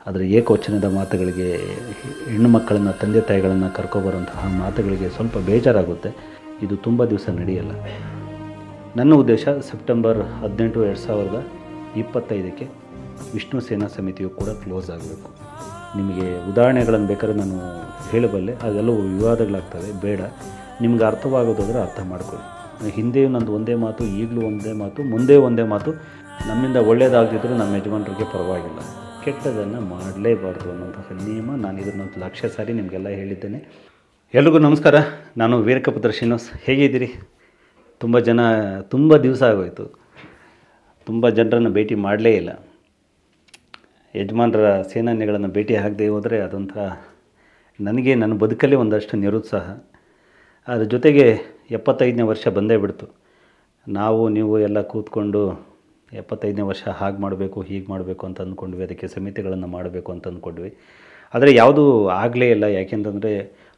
ಅದರ ಏಕವಚನದ ಮಾತುಗಳಿಗೆ, ಹೆಣ್ಣು ಮಕ್ಕಳನ್ನು, ತಂದೆ ತಾಯಿಗಳನ್ನು ಕರ್ಕೊಬರುವಂತಹ ಮಾತುಗಳಿಗೆ ಸ್ವಲ್ಪ ಬೇಜಾರಾಗುತ್ತೆ. ಇದು ತುಂಬ ದಿವಸ ನಡೆಯಲ್ಲ. ನನ್ನ ಉದ್ದೇಶ ಸೆಪ್ಟೆಂಬರ್ 18, 2025ಕ್ಕೆ ವಿಷ್ಣು ಸೇನಾ ಸಮಿತಿಯು ಕೂಡ ಕ್ಲೋಸ್ ಆಗಬೇಕು. ನಿಮಗೆ ಉದಾಹರಣೆಗಳನ್ನು ಬೇಕಾದ್ರೆ ನಾನು ಹೇಳಬಲ್ಲೆ, ಅದೆಲ್ಲವೂ ವಿವಾದಗಳಾಗ್ತವೆ, ಬೇಡ. ನಿಮ್ಗೆ ಅರ್ಥವಾಗೋದಾದರೆ ಅರ್ಥ ಮಾಡ್ಕೊಳ್ಳಿ. ಹಿಂದೆಯೂ ನಂದು ಒಂದೇ ಮಾತು, ಈಗಲೂ ಒಂದೇ ಮಾತು, ಮುಂದೆ ಒಂದೇ ಮಾತು. ನಮ್ಮಿಂದ ಒಳ್ಳೆಯದಾಗದಿದ್ದರೂ ನಮ್ಮ ಯಜಮಾನರಿಗೆ ಪರವಾಗಿಲ್ಲ, ಕೆಟ್ಟದನ್ನು ಮಾಡಲೇಬಾರ್ದು ಅನ್ನೋಂತಹ ನಿಯಮ. ನಾನು ಇದನ್ನು 1,00,000 ಸಾರಿ ನಿಮಗೆಲ್ಲ ಹೇಳಿದ್ದೇನೆ. ಎಲ್ರಿಗೂ ನಮಸ್ಕಾರ. ನಾನು ವೀರಕಪುತ್ರ ಶ್ರೀನಿವಾಸ್. ಹೇಗಿದ್ದೀರಿ? ತುಂಬ ದಿವಸ ಆಗೋಯಿತು. ತುಂಬ ಜನರನ್ನು ಭೇಟಿ ಮಾಡಲೇ ಇಲ್ಲ. ಯಜಮಾನರ ಸೇನಾನಿಗಳನ್ನು ಭೇಟಿ ಆಗದೆ ಹೋದರೆ ಅದೊಂಥರ ನನಗೆ ನನ್ನ ಬದುಕಲ್ಲಿ ಒಂದಷ್ಟು ನಿರುತ್ಸಾಹ. ಅದ್ರ ಜೊತೆಗೆ 75ನೇ ವರ್ಷ ಬಂದೇ ಬಿಡ್ತು. ನೀವು ಎಲ್ಲ ಕೂತ್ಕೊಂಡು 75ನೇ ವರ್ಷ ಹಾಗೆ ಮಾಡಬೇಕು, ಹೀಗೆ ಮಾಡಬೇಕು ಅಂತ ಅಂದ್ಕೊಂಡ್ವಿ. ಅದಕ್ಕೆ ಸಮಿತಿಗಳನ್ನು ಮಾಡಬೇಕು ಅಂತ ಅಂದ್ಕೊಂಡ್ವಿ. ಆದರೆ ಯಾವುದೂ ಆಗಲೇ ಇಲ್ಲ. ಯಾಕೆಂತಂದರೆ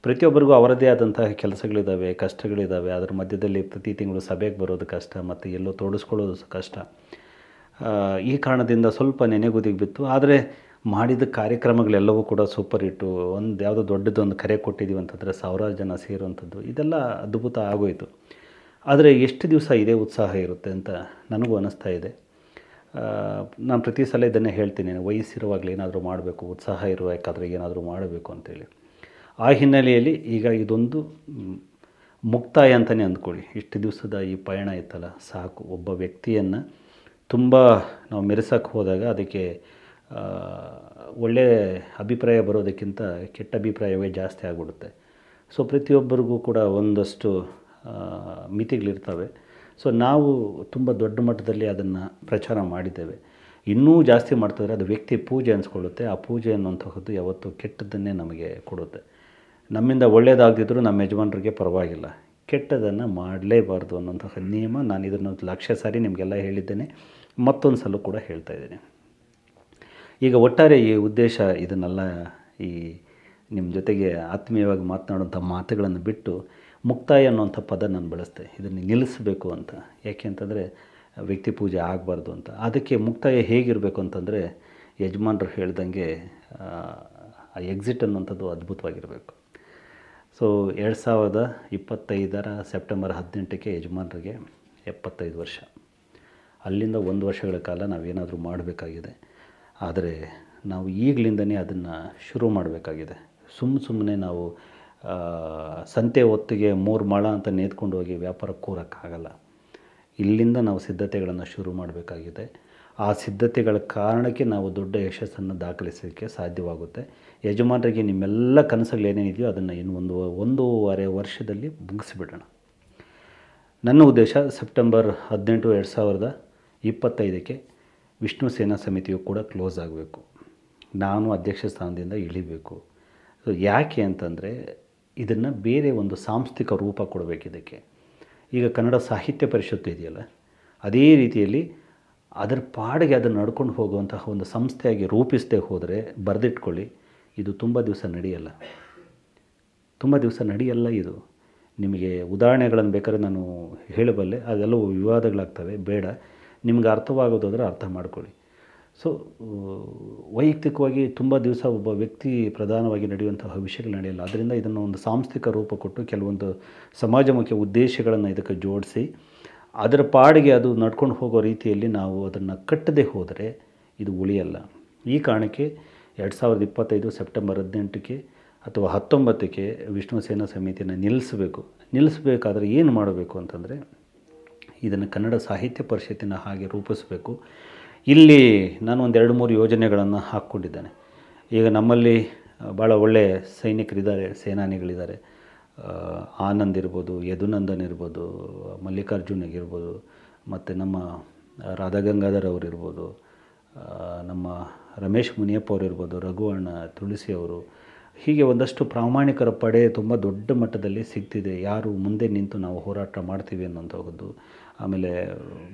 ಪ್ರತಿಯೊಬ್ಬರಿಗೂ ಅವರದ್ದೇ ಆದಂತಹ ಕೆಲಸಗಳಿದ್ದಾವೆ, ಕಷ್ಟಗಳಿದ್ದಾವೆ. ಅದರ ಮಧ್ಯದಲ್ಲಿ ಪ್ರತಿ ತಿಂಗಳು ಸಭೆಗೆ ಬರೋದು ಕಷ್ಟ, ಮತ್ತು ಎಲ್ಲೋ ತೋಡಿಸ್ಕೊಳ್ಳೋದು ಕಷ್ಟ. ಈ ಕಾರಣದಿಂದ ಸ್ವಲ್ಪ ನೆನೆಗುದಿಗೆ ಬಿತ್ತು. ಆದರೆ ಮಾಡಿದ ಕಾರ್ಯಕ್ರಮಗಳೆಲ್ಲವೂ ಕೂಡ ಸೂಪರ್ ಹಿಟ್ಟು. ಯಾವುದೋ ದೊಡ್ಡದೊಂದು ಕರೆ ಕೊಟ್ಟಿದ್ದೀವಿ ಅಂತಂದರೆ 1000 ಜನ ಸೇರುವಂಥದ್ದು, ಇದೆಲ್ಲ ಅದ್ಭುತ ಆಗೋಯಿತು. ಆದರೆ ಎಷ್ಟು ದಿವಸ ಇದೇ ಉತ್ಸಾಹ ಇರುತ್ತೆ ಅಂತ ನನಗೂ ಅನ್ನಿಸ್ತಾ ಇದೆ. ನಾನು ಪ್ರತಿ ಸಲ ಇದನ್ನೇ ಹೇಳ್ತೀನಿ, ವಯಸ್ಸಿರುವಾಗಲೇ ಏನಾದರೂ ಮಾಡಬೇಕು, ಉತ್ಸಾಹ ಇರಬೇಕಾದ್ರೆ ಏನಾದರೂ ಮಾಡಬೇಕು ಅಂತೇಳಿ. ಆ ಹಿನ್ನೆಲೆಯಲ್ಲಿ ಈಗ ಇದೊಂದು ಮುಕ್ತಾಯ ಅಂತಲೇ ಅಂದ್ಕೊಳ್ಳಿ. ಇಷ್ಟು ದಿವಸದ ಈ ಪಯಣ ಇತ್ತಲ್ಲ, ಸಾಕು. ಒಬ್ಬ ವ್ಯಕ್ತಿಯನ್ನು ತುಂಬ ನಾವು ಮೆರೆಸೋಕ್ಕೆ ಹೋದಾಗ ಅದಕ್ಕೆ ಒಳ್ಳೆಯ ಅಭಿಪ್ರಾಯ ಬರೋದಕ್ಕಿಂತ ಕೆಟ್ಟ ಅಭಿಪ್ರಾಯವೇ ಜಾಸ್ತಿ ಆಗಿಬಿಡುತ್ತೆ. ಸೊ ಪ್ರತಿಯೊಬ್ಬರಿಗೂ ಕೂಡ ಒಂದಷ್ಟು ಮಿತಿಗಳಿರ್ತವೆ. ಸೊ ನಾವು ತುಂಬ ದೊಡ್ಡ ಮಟ್ಟದಲ್ಲಿ ಅದನ್ನು ಪ್ರಚಾರ ಮಾಡಿದ್ದೇವೆ. ಇನ್ನೂ ಜಾಸ್ತಿ ಮಾಡ್ತಿದ್ರೆ ಅದು ವ್ಯಕ್ತಿ ಪೂಜೆ ಅನಿಸ್ಕೊಳ್ಳುತ್ತೆ. ಆ ಪೂಜೆ ಅನ್ನುವಂತಹದ್ದು ಯಾವತ್ತೂ ಕೆಟ್ಟದ್ದನ್ನೇ ನಮಗೆ ಕೊಡುತ್ತೆ. ನಮ್ಮಿಂದ ಒಳ್ಳೆಯದಾಗದಿದ್ದರೂ ನಮ್ಮ ಯಜಮಾನರಿಗೆ ಪರವಾಗಿಲ್ಲ, ಕೆಟ್ಟದನ್ನು ಮಾಡಲೇಬಾರ್ದು ಅನ್ನೋಂತಹ ನಿಯಮ. ನಾನು ಇದನ್ನು 1,00,000 ಸಾರಿ ನಿಮಗೆಲ್ಲ ಹೇಳಿದ್ದೇನೆ, ಮತ್ತೊಂದು ಸಲ ಕೂಡ ಹೇಳ್ತಾ ಇದ್ದೇನೆ. ಈಗ ಒಟ್ಟಾರೆ ಈ ಉದ್ದೇಶ ಇದನ್ನೆಲ್ಲ ಈ ನಿಮ್ಮ ಜೊತೆಗೆ ಆತ್ಮೀಯವಾಗಿ ಮಾತನಾಡುವಂಥ ಮಾತುಗಳನ್ನು ಬಿಟ್ಟು ಮುಕ್ತಾಯ ಅನ್ನೋಂಥ ಪದ ನಾನು ಬಳಸ್ತೆ. ಇದನ್ನು ನಿಲ್ಲಿಸಬೇಕು ಅಂತ. ಯಾಕೆ ಅಂತಂದರೆ ವ್ಯಕ್ತಿ ಪೂಜೆ ಆಗಬಾರ್ದು ಅಂತ. ಅದಕ್ಕೆ ಮುಕ್ತಾಯ ಹೇಗಿರಬೇಕು ಅಂತಂದರೆ ಯಜಮಾನರು ಹೇಳ್ದಂಗೆ ಆ ಎಕ್ಸಿಟ್ ಅನ್ನೋಂಥದ್ದು ಅದ್ಭುತವಾಗಿರಬೇಕು. ಸೊ 2025 ಸೆಪ್ಟೆಂಬರ್ 18ಕ್ಕೆ ಯಜಮಾನರಿಗೆ 75 ವರ್ಷ. ಅಲ್ಲಿಂದ 1 ವರ್ಷಗಳ ಕಾಲ ನಾವೇನಾದರೂ ಮಾಡಬೇಕಾಗಿದೆ. ಆದರೆ ನಾವು ಈಗಲಿಂದನೇ ಅದನ್ನು ಶುರು ಮಾಡಬೇಕಾಗಿದೆ. ಸುಮ್ಮನೆ ನಾವು ಸಂತೆ ಹೊತ್ತಿಗೆ 3 ಮೊಳ ಅಂತ ನೇತ್ಕೊಂಡು ಹೋಗಿ ವ್ಯಾಪಾರ ಕೂರೋಕ್ಕಾಗಲ್ಲ. ಇಲ್ಲಿಂದ ನಾವು ಸಿದ್ಧತೆಗಳನ್ನು ಶುರು ಮಾಡಬೇಕಾಗಿದೆ. ಆ ಸಿದ್ಧತೆಗಳ ಕಾರಣಕ್ಕೆ ನಾವು ದೊಡ್ಡ ಯಶಸ್ಸನ್ನು ದಾಖಲಿಸೋಕ್ಕೆ ಸಾಧ್ಯವಾಗುತ್ತೆ. ಯಜಮಾನರಿಗೆ ನಿಮ್ಮೆಲ್ಲ ಕನಸುಗಳೇನೇನಿದೆಯೋ ಅದನ್ನು ಇನ್ನು 1.5 ವರ್ಷದಲ್ಲಿ ಮುಗಿಸಿಬಿಡೋಣ. ನನ್ನ ಉದ್ದೇಶ ಸೆಪ್ಟೆಂಬರ್ 18, 2025ಕ್ಕೆ ವಿಷ್ಣು ಸೇನಾ ಸಮಿತಿಯು ಕೂಡ ಕ್ಲೋಸ್ ಆಗಬೇಕು. ನಾನು ಅಧ್ಯಕ್ಷ ಸ್ಥಾನದಿಂದ ಇಳಿಬೇಕು. ಸೊ ಯಾಕೆ ಅಂತಂದರೆ ಇದನ್ನು ಬೇರೆ ಒಂದು ಸಾಂಸ್ಥಿಕ ರೂಪ ಕೊಡಬೇಕು ಇದಕ್ಕೆ. ಈಗ ಕನ್ನಡ ಸಾಹಿತ್ಯ ಪರಿಷತ್ತು ಇದೆಯಲ್ಲ, ಅದೇ ರೀತಿಯಲ್ಲಿ ಅದರ ಪಾಡಿಗೆ ಅದನ್ನು ನಡ್ಕೊಂಡು ಹೋಗುವಂತಹ ಒಂದು ಸಂಸ್ಥೆಯಾಗಿ ರೂಪಿಸದೆ ಹೋದರೆ, ಬರೆದಿಟ್ಕೊಳ್ಳಿ, ಇದು ತುಂಬ ದಿವಸ ನಡೆಯಲ್ಲ. ಇದು ನಿಮಗೆ ಉದಾಹರಣೆಗಳನ್ನು ಬೇಕಾದ್ರೆ ನಾನು ಹೇಳಬಲ್ಲೆ, ಅದೆಲ್ಲವೂ ವಿವಾದಗಳಾಗ್ತವೆ, ಬೇಡ. ನಿಮ್ಗೆ ಅರ್ಥವಾಗೋದಾದರೆ ಅರ್ಥ ಮಾಡ್ಕೊಳ್ಳಿ. ಸೊ ವೈಯಕ್ತಿಕವಾಗಿ ತುಂಬ ದಿವಸ ಒಬ್ಬ ವ್ಯಕ್ತಿ ಪ್ರಧಾನವಾಗಿ ನಡೆಯುವಂತಹ ವಿಷಯಗಳು ನಡೆಯಲ್ಲ. ಅದರಿಂದ ಇದನ್ನು ಒಂದು ಸಾಂಸ್ಥಿಕ ರೂಪ ಕೊಟ್ಟು ಕೆಲವೊಂದು ಸಮಾಜಮುಖಿ ಉದ್ದೇಶಗಳನ್ನು ಇದಕ್ಕೆ ಜೋಡಿಸಿ ಅದರ ಪಾಡಿಗೆ ಅದು ನಡ್ಕೊಂಡು ಹೋಗೋ ರೀತಿಯಲ್ಲಿ ನಾವು ಅದನ್ನು ಕಟ್ಟದೆ ಹೋದರೆ ಇದು ಉಳಿಯಲ್ಲ. ಈ ಕಾರಣಕ್ಕೆ 2025 ಸೆಪ್ಟೆಂಬರ್ 18ಕ್ಕೆ ಅಥವಾ 19ಕ್ಕೆ ವಿಷ್ಣು ಸೇನಾ ಸಮಿತಿಯನ್ನು ನಿಲ್ಲಿಸಬೇಕಾದ್ರೆ ಏನು ಮಾಡಬೇಕು ಅಂತಂದರೆ ಇದನ್ನು ಕನ್ನಡ ಸಾಹಿತ್ಯ ಪರಿಷತ್ತಿನ ಹಾಗೆ ರೂಪಿಸಬೇಕು. ಇಲ್ಲಿ ನಾನು ಒಂದು 2-3 ಯೋಜನೆಗಳನ್ನು ಹಾಕ್ಕೊಂಡಿದ್ದೇನೆ. ಈಗ ನಮ್ಮಲ್ಲಿ ಭಾಳ ಒಳ್ಳೆಯ ಸೈನಿಕರಿದ್ದಾರೆ, ಸೇನಾನಿಗಳಿದ್ದಾರೆ. ಆನಂದ್ ಇರ್ಬೋದು, ಯದುನಂದನ್ ಇರ್ಬೋದು, ಮಲ್ಲಿಕಾರ್ಜುನ್ ಆಗಿರ್ಬೋದು, ಮತ್ತು ನಮ್ಮ ರಾಧಾಗಂಗಾಧರ್ ಅವರು ಇರ್ಬೋದು, ನಮ್ಮ ರಮೇಶ್ ಮುನಿಯಪ್ಪ ಅವರು ಇರ್ಬೋದು, ರಘು ಅಣ್ಣ, ತುಳಸಿ ಅವರು, ಹೀಗೆ ಒಂದಷ್ಟು ಪ್ರಾಮಾಣಿಕರ ಪಡೆ ತುಂಬ ದೊಡ್ಡ ಮಟ್ಟದಲ್ಲಿ ಸಿಗ್ತಿದೆ. ಯಾರು ಮುಂದೆ ನಿಂತು ನಾವು ಹೋರಾಟ ಮಾಡ್ತೀವಿ ಅನ್ನೋಂಥದ್ದು. ಆಮೇಲೆ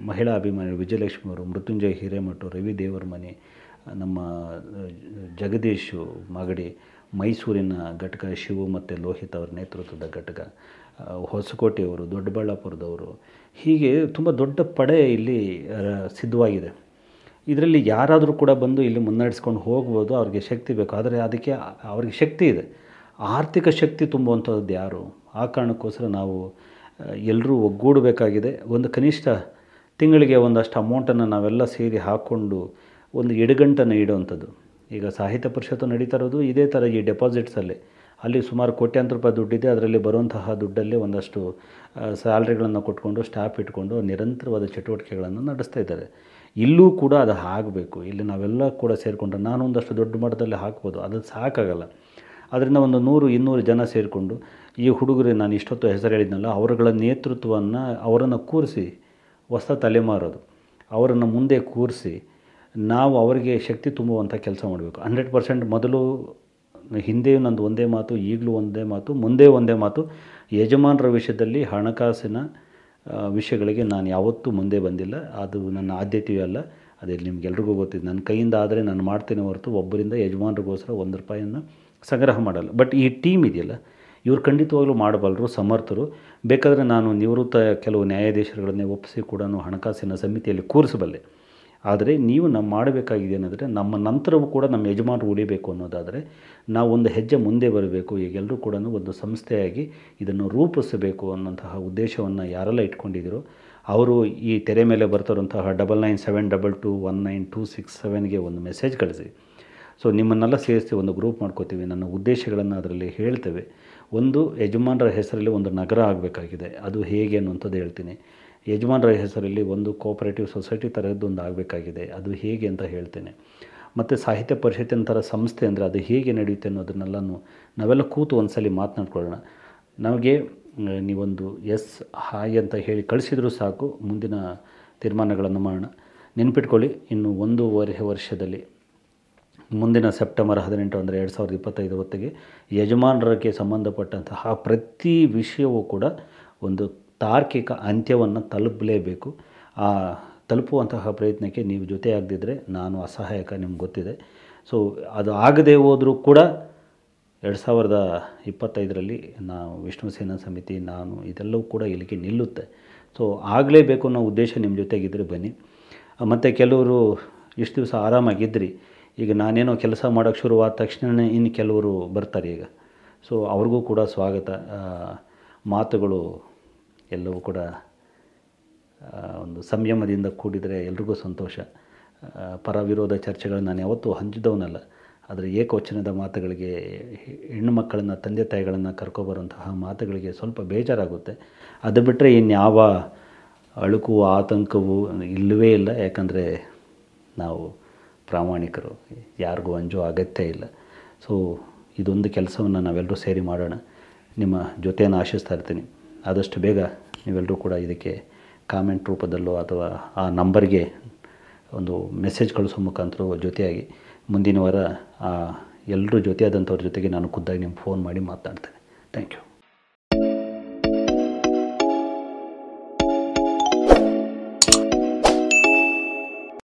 ಮಹಿಳಾ ಅಭಿಮಾನಿ ವಿಜಯಲಕ್ಷ್ಮಿ ಅವರು, ಮೃತ್ಯುಂಜಯ ಹಿರೇಮಠ, ರವಿ ದೇವರಮನೆ, ನಮ್ಮ ಜಗದೀಶು ಮಾಗಡಿ, ಮೈಸೂರಿನ ಘಟಕ ಶಿವು ಮತ್ತು ಲೋಹಿತ್ ಅವರ ನೇತೃತ್ವದ ಘಟಕ, ಹೊಸಕೋಟೆಯವರು, ದೊಡ್ಡಬಳ್ಳಾಪುರದವರು, ಹೀಗೆ ತುಂಬ ದೊಡ್ಡ ಪಡೆ ಇಲ್ಲಿ ಸಿದ್ಧವಾಗಿದೆ. ಇದರಲ್ಲಿ ಯಾರಾದರೂ ಕೂಡ ಬಂದು ಇಲ್ಲಿ ಮುನ್ನಡೆಸ್ಕೊಂಡು ಹೋಗ್ಬೋದು, ಅವ್ರಿಗೆ ಶಕ್ತಿ ಬೇಕು. ಆದರೆ ಅದಕ್ಕೆ ಅವ್ರಿಗೆ ಶಕ್ತಿ ಇದೆ, ಆರ್ಥಿಕ ಶಕ್ತಿ ತುಂಬುವಂಥದ್ದು ಯಾರು? ಆ ಕಾರಣಕ್ಕೋಸ್ಕರ ನಾವು ಎಲ್ಲರೂ ಒಗ್ಗೂಡಬೇಕಾಗಿದೆ. ಒಂದು ಕನಿಷ್ಠ ತಿಂಗಳಿಗೆ ಒಂದಷ್ಟು ಅಮೌಂಟನ್ನು ನಾವೆಲ್ಲ ಸೇರಿ ಹಾಕ್ಕೊಂಡು ಒಂದು ಎಡಗಂಟನ್ನು ಇಡುವಂಥದ್ದು. ಈಗ ಸಾಹಿತ್ಯ ಪರಿಷತ್ತು ನಡೀತಾ ಇರೋದು ಇದೇ ಥರ, ಈ ಡೆಪಾಸಿಟ್ಸಲ್ಲಿ. ಅಲ್ಲಿ ಸುಮಾರು ಕೋಟ್ಯಾಂತರ ರೂಪಾಯಿ ದುಡ್ಡಿದೆ. ಅದರಲ್ಲಿ ಬರುವಂತಹ ದುಡ್ಡಲ್ಲೇ ಒಂದಷ್ಟು ಸ್ಯಾಲ್ರಿಗಳನ್ನು ಕೊಟ್ಕೊಂಡು ಸ್ಟಾಫ್ ಇಟ್ಕೊಂಡು ನಿರಂತರವಾದ ಚಟುವಟಿಕೆಗಳನ್ನು ನಡೆಸ್ತಾ ಇದ್ದಾರೆ. ಇಲ್ಲೂ ಕೂಡ ಅದು ಆಗಬೇಕು. ಇಲ್ಲಿ ನಾವೆಲ್ಲ ಕೂಡ ಸೇರಿಕೊಂಡ್ರೆ ನಾನು ಒಂದಷ್ಟು ದೊಡ್ಡ ಮಟ್ಟದಲ್ಲಿ ಹಾಕ್ಬೋದು, ಅದು ಸಾಕಾಗಲ್ಲ. ಅದರಿಂದ ಒಂದು 100-200 ಜನ ಸೇರಿಕೊಂಡು ಈ ಹುಡುಗರು ನಾನು ಇಷ್ಟೊತ್ತು ಹೆಸರು ಹೇಳಿದ್ನಲ್ಲ, ಅವರುಗಳ ನೇತೃತ್ವವನ್ನು ಅವರನ್ನು ಕೂರಿಸಿ, ಹೊಸ ತಲೆಮಾರೋದು ಅವರನ್ನು ಮುಂದೆ ಕೂರಿಸಿ ನಾವು ಅವರಿಗೆ ಶಕ್ತಿ ತುಂಬುವಂಥ ಕೆಲಸ ಮಾಡಬೇಕು. 100% ಮೊದಲು ಹಿಂದೆಯೂ ನಂದು ಒಂದೇ ಮಾತು, ಈಗಲೂ ಒಂದೇ ಮಾತು, ಮುಂದೆ ಒಂದೇ ಮಾತು. ಯಜಮಾನರ ವಿಷಯದಲ್ಲಿ ಹಣಕಾಸಿನ ವಿಷಯಗಳಿಗೆ ನಾನು ಯಾವತ್ತೂ ಮುಂದೆ ಬಂದಿಲ್ಲ. ಅದು ನನ್ನ ಆದ್ಯತೆಯೂ ಅಲ್ಲ. ಅದೇ ನಿಮಗೆಲ್ರಿಗೂ ಗೊತ್ತಿದೆ. ನನ್ನ ಕೈಯಿಂದ ಆದರೆ ನಾನು ಮಾಡ್ತೇನೆ ಹೊರತು ಒಬ್ಬರಿಂದ ಯಜಮಾನರಿಗೋಸ್ಕರ ₹1 ಸಂಗ್ರಹ ಮಾಡಲ್ಲ. ಬಟ್ ಈ ಟೀಮ್ ಇದೆಯಲ್ಲ, ಇವರು ಖಂಡಿತವಾಗ್ಲೂ ಮಾಡಬಲ್ಲರು, ಸಮರ್ಥರು. ಬೇಕಾದರೆ ನಾನು ನಿವೃತ್ತ ಕೆಲವು ನ್ಯಾಯಾಧೀಶರುಗಳನ್ನೇ ಒಪ್ಪಿಸಿ ಕೂಡ ಹಣಕಾಸಿನ ಸಮಿತಿಯಲ್ಲಿ ಕೂರಿಸಬಲ್ಲೆ. ಆದರೆ ನೀವು ಮಾಡಬೇಕಾಗಿದೆ ಏನಂದರೆ, ನಮ್ಮ ನಂತರವೂ ಕೂಡ ನಮ್ಮ ಯಜಮಾನರು ಉಳಿಬೇಕು ಅನ್ನೋದಾದರೆ ನಾವು ಒಂದು ಹೆಜ್ಜೆ ಮುಂದೆ ಬರಬೇಕು. ಈಗ ಎಲ್ಲರೂ ಕೂಡ ಒಂದು ಸಂಸ್ಥೆಯಾಗಿ ಇದನ್ನು ರೂಪಿಸಬೇಕು ಅನ್ನೋಂತಹ ಉದ್ದೇಶವನ್ನು ಯಾರೆಲ್ಲ ಇಟ್ಕೊಂಡಿದ್ದೀರೋ ಅವರು ಈ ತೆರೆ ಮೇಲೆ ಬರ್ತಿರೋಂತಹ 9972219267ಗೆ ಒಂದು ಮೆಸೇಜ್ ಕಳಿಸಿ. ಸೊ ನಿಮ್ಮನ್ನೆಲ್ಲ ಸೇರಿಸಿ ಒಂದು ಗ್ರೂಪ್ ಮಾಡ್ಕೋತೀವಿ. ನನ್ನ ಉದ್ದೇಶಗಳನ್ನು ಅದರಲ್ಲಿ ಹೇಳ್ತೇವೆ. ಒಂದು, ಯಜಮಾನರ ಹೆಸರಲ್ಲಿ ಒಂದು ನಗರ ಆಗಬೇಕಾಗಿದೆ. ಅದು ಹೇಗೆ ಅನ್ನುವಂಥದ್ದು ಹೇಳ್ತೀನಿ. ಯಜಮಾನರ ಹೆಸರಲ್ಲಿ ಒಂದು ಕೋಆಪರೇಟಿವ್ ಸೊಸೈಟಿ ಥರದ್ದೊಂದು ಆಗಬೇಕಾಗಿದೆ. ಅದು ಹೇಗೆ ಅಂತ ಹೇಳ್ತೇನೆ. ಮತ್ತು ಸಾಹಿತ್ಯ ಪರಿಷತ್ತಿನ ಥರ ಸಂಸ್ಥೆ ಅಂದರೆ ಅದು ಹೇಗೆ ನಡೆಯುತ್ತೆ ಅನ್ನೋದನ್ನೆಲ್ಲನೂ ನಾವೆಲ್ಲ ಕೂತು ಒಂದು ಸಲ ಮಾತನಾಡ್ಕೊಳ್ಳೋಣ. ನಮಗೆ ನೀವೊಂದು ಹಾಯ್ ಅಂತ ಹೇಳಿ ಕಳಿಸಿದರೂ ಸಾಕು, ಮುಂದಿನ ತೀರ್ಮಾನಗಳನ್ನು ಮಾಡೋಣ. ನೆನ್ಪಿಟ್ಕೊಳ್ಳಿ, ಇನ್ನು 1.5 ವರ್ಷದಲ್ಲಿ ಮುಂದಿನ ಸೆಪ್ಟೆಂಬರ್ 18 ಅಂದರೆ 2025 ಹೊತ್ತಿಗೆ ಯಜಮಾನರಿಗೆ ಸಂಬಂಧಪಟ್ಟಂತಹ ಪ್ರತಿ ವಿಷಯವೂ ಕೂಡ ಒಂದು ತಾರ್ಕಿಕ ಅಂತ್ಯವನ್ನು ತಲುಪಲೇಬೇಕು. ಆ ತಲುಪುವಂತಹ ಪ್ರಯತ್ನಕ್ಕೆ ನೀವು ಜೊತೆಯಾಗದಿದ್ದರೆ ನಾನು ಅಸಹಾಯಕ, ನಿಮ್ಗೆ ಗೊತ್ತಿದೆ. ಸೊ ಅದು ಆಗದೇ ಹೋದರೂ ಕೂಡ 2025ರಲ್ಲಿ ನಾವು ವಿಷ್ಣು ಸೇನಾ ಸಮಿತಿ, ನಾನು ಇದೆಲ್ಲವೂ ಕೂಡ ಇಲ್ಲಿಗೆ ನಿಲ್ಲುತ್ತೆ. ಸೊ ಆಗಲೇಬೇಕು ಅನ್ನೋ ಉದ್ದೇಶ ನಿಮ್ಮ ಜೊತೆಗಿದ್ದರೆ ಬನ್ನಿ. ಮತ್ತು ಕೆಲವರು ಇಷ್ಟು ದಿವಸ ಆರಾಮಾಗಿದ್ರಿ, ಈಗ ನಾನೇನೋ ಕೆಲಸ ಮಾಡೋಕ್ಕೆ ಶುರುವಾದ ತಕ್ಷಣವೇ ಇನ್ನು ಕೆಲವರು ಬರ್ತಾರೆ ಈಗ. ಸೊ ಅವ್ರಿಗೂ ಕೂಡ ಸ್ವಾಗತ. ಮಾತುಗಳು ಎಲ್ಲವೂ ಕೂಡ ಒಂದು ಸಂಯಮದಿಂದ ಕೂಡಿದರೆ ಎಲ್ರಿಗೂ ಸಂತೋಷ. ಪರ ವಿರೋಧ ಚರ್ಚೆಗಳನ್ನು ನಾನು ಯಾವತ್ತೂ ಹಂಚಿದವನಲ್ಲ. ಆದರೆ ಏಕವಚನದ ಮಾತುಗಳಿಗೆ, ಹೆಣ್ಣು ಮಕ್ಕಳನ್ನು, ತಂದೆ ತಾಯಿಗಳನ್ನು ಕರ್ಕೊಬರುವಂತಹ ಮಾತುಗಳಿಗೆ ಸ್ವಲ್ಪ ಬೇಜಾರಾಗುತ್ತೆ. ಅದು ಬಿಟ್ಟರೆ ಇನ್ಯಾವ ಅಳುಕು ಆತಂಕವೂ ಇಲ್ಲವೇ ಇಲ್ಲ. ಯಾಕಂದರೆ ನಾವು ಪ್ರಾಮಾಣಿಕರು, ಯಾರಿಗೂ ಅಂಜೋ ಅಗತ್ಯ ಇಲ್ಲ. ಸೊ ಇದೊಂದು ಕೆಲಸವನ್ನು ನಾವೆಲ್ಲರೂ ಸೇರಿ ಮಾಡೋಣ. ನಿಮ್ಮ ಜೊತೆಯನ್ನು ಆಶಿಸ್ತಾ ಇರ್ತೀನಿ. ಆದಷ್ಟು ಬೇಗ ನೀವೆಲ್ಲರೂ ಕೂಡ ಇದಕ್ಕೆ ಕಾಮೆಂಟ್ ರೂಪದಲ್ಲೋ ಅಥವಾ ಆ ನಂಬರ್ಗೆ ಒಂದು ಮೆಸೇಜ್ ಕಳಿಸೋ ಮುಖಾಂತರ ಜೊತೆಯಾಗಿ ಮುಂದಿನ ವಾರ ಎಲ್ಲರೂ ಜೊತೆಯಾದಂಥವ್ರ ಜೊತೆಗೆ ನಾನು ಖುದ್ದಾಗಿ ನಿಮ್ಗೆ ಫೋನ್ ಮಾಡಿ ಮಾತನಾಡ್ತೇನೆ. Thank you.